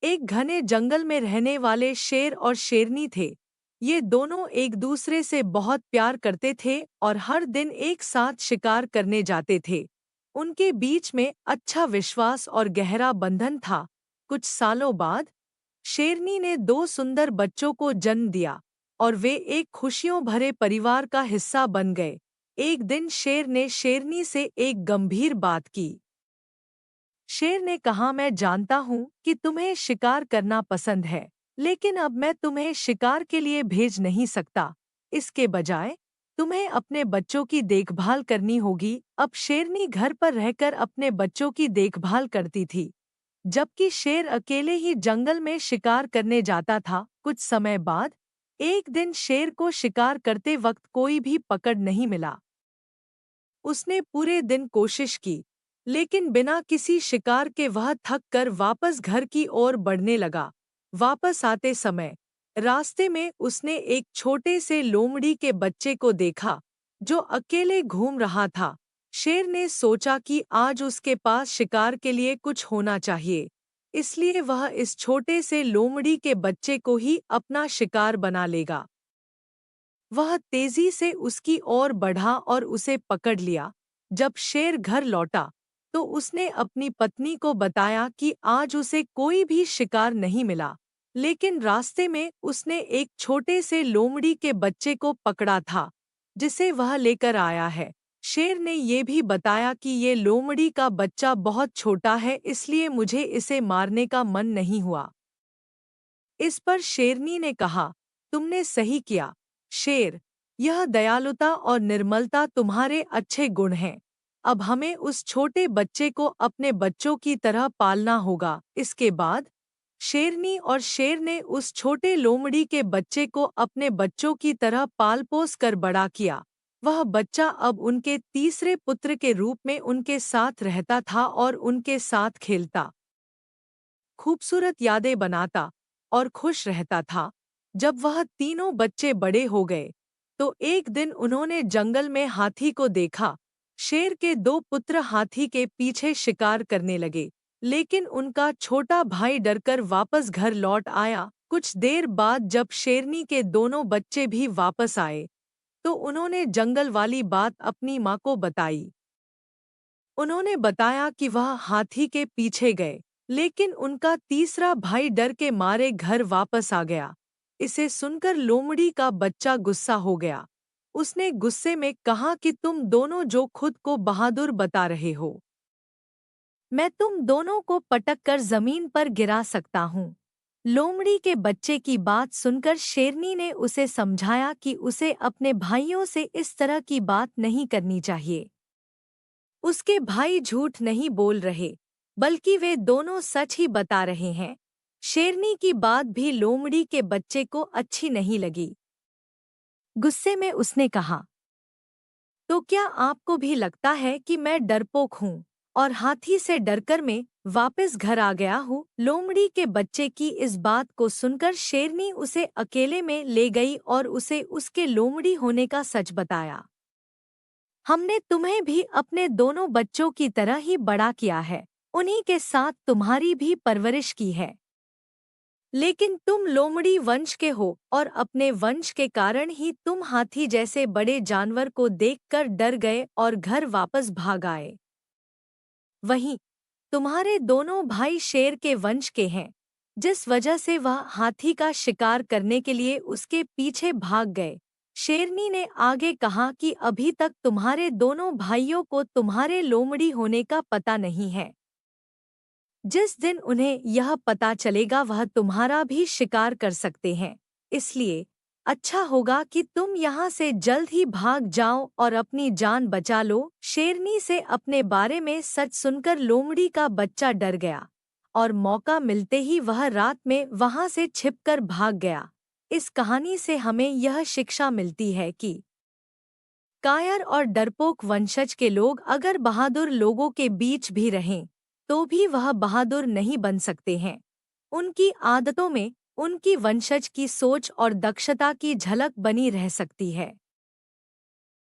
एक घने जंगल में रहने वाले शेर और शेरनी थे। ये दोनों एक दूसरे से बहुत प्यार करते थे और हर दिन एक साथ शिकार करने जाते थे। उनके बीच में अच्छा विश्वास और गहरा बंधन था। कुछ सालों बाद शेरनी ने दो सुंदर बच्चों को जन्म दिया और वे एक खुशियों भरे परिवार का हिस्सा बन गए। एक दिन शेर ने शेरनी से एक गंभीर बात की। शेर ने कहा, मैं जानता हूँ कि तुम्हें शिकार करना पसंद है, लेकिन अब मैं तुम्हें शिकार के लिए भेज नहीं सकता। इसके बजाय तुम्हें अपने बच्चों की देखभाल करनी होगी। अब शेरनी घर पर रहकर अपने बच्चों की देखभाल करती थी, जबकि शेर अकेले ही जंगल में शिकार करने जाता था। कुछ समय बाद एक दिन शेर को शिकार करते वक्त कोई भी पकड़ नहीं मिला। उसने पूरे दिन कोशिश की, लेकिन बिना किसी शिकार के वह थक कर वापस घर की ओर बढ़ने लगा। वापस आते समय रास्ते में उसने एक छोटे से लोमड़ी के बच्चे को देखा, जो अकेले घूम रहा था। शेर ने सोचा कि आज उसके पास शिकार के लिए कुछ होना चाहिए, इसलिए वह इस छोटे से लोमड़ी के बच्चे को ही अपना शिकार बना लेगा। वह तेजी से उसकी ओर बढ़ा और उसे पकड़ लिया। जब शेर घर लौटा तो उसने अपनी पत्नी को बताया कि आज उसे कोई भी शिकार नहीं मिला, लेकिन रास्ते में उसने एक छोटे से लोमड़ी के बच्चे को पकड़ा था, जिसे वह लेकर आया है। शेर ने ये भी बताया कि ये लोमड़ी का बच्चा बहुत छोटा है, इसलिए मुझे इसे मारने का मन नहीं हुआ। इस पर शेरनी ने कहा, तुमने सही किया शेर, यह दयालुता और निर्मलता तुम्हारे अच्छे गुण हैं। अब हमें उस छोटे बच्चे को अपने बच्चों की तरह पालना होगा। इसके बाद शेरनी और शेर ने उस छोटे लोमड़ी के बच्चे को अपने बच्चों की तरह पाल पोस कर बड़ा किया। वह बच्चा अब उनके तीसरे पुत्र के रूप में उनके साथ रहता था और उनके साथ खेलता, खूबसूरत यादें बनाता और खुश रहता था। जब वह तीनों बच्चे बड़े हो गए तो एक दिन उन्होंने जंगल में हाथी को देखा। शेर के दो पुत्र हाथी के पीछे शिकार करने लगे, लेकिन उनका छोटा भाई डरकर वापस घर लौट आया। कुछ देर बाद जब शेरनी के दोनों बच्चे भी वापस आए तो उन्होंने जंगल वाली बात अपनी माँ को बताई। उन्होंने बताया कि वह हाथी के पीछे गए, लेकिन उनका तीसरा भाई डर के मारे घर वापस आ गया। इसे सुनकर लोमड़ी का बच्चा गुस्सा हो गया। उसने गुस्से में कहा कि तुम दोनों जो खुद को बहादुर बता रहे हो, मैं तुम दोनों को पटक कर जमीन पर गिरा सकता हूँ। लोमड़ी के बच्चे की बात सुनकर शेरनी ने उसे समझाया कि उसे अपने भाइयों से इस तरह की बात नहीं करनी चाहिए। उसके भाई झूठ नहीं बोल रहे, बल्कि वे दोनों सच ही बता रहे हैं। शेरनी की बात भी लोमड़ी के बच्चे को अच्छी नहीं लगी। गुस्से में उसने कहा, तो क्या आपको भी लगता है कि मैं डरपोक हूँ और हाथी से डरकर मैं वापस घर आ गया हूँ? लोमड़ी के बच्चे की इस बात को सुनकर शेरनी उसे अकेले में ले गई और उसे उसके लोमड़ी होने का सच बताया। हमने तुम्हें भी अपने दोनों बच्चों की तरह ही बड़ा किया है, उन्हीं के साथ तुम्हारी भी परवरिश की है, लेकिन तुम लोमड़ी वंश के हो और अपने वंश के कारण ही तुम हाथी जैसे बड़े जानवर को देखकर डर गए और घर वापस भाग आए। वहीं तुम्हारे दोनों भाई शेर के वंश के हैं, जिस वजह से वह हाथी का शिकार करने के लिए उसके पीछे भाग गए। शेरनी ने आगे कहा कि अभी तक तुम्हारे दोनों भाइयों को तुम्हारे लोमड़ी होने का पता नहीं है। जिस दिन उन्हें यह पता चलेगा वह तुम्हारा भी शिकार कर सकते हैं, इसलिए अच्छा होगा कि तुम यहाँ से जल्द ही भाग जाओ और अपनी जान बचा लो। शेरनी से अपने बारे में सच सुनकर लोमड़ी का बच्चा डर गया और मौका मिलते ही वह रात में वहाँ से छिपकर भाग गया। इस कहानी से हमें यह शिक्षा मिलती है कि कायर और डरपोक वंशज के लोग अगर बहादुर लोगों के बीच भी रहें तो भी वह बहादुर नहीं बन सकते हैं। उनकी आदतों में उनकी वंशज की सोच और दक्षता की झलक बनी रह सकती है।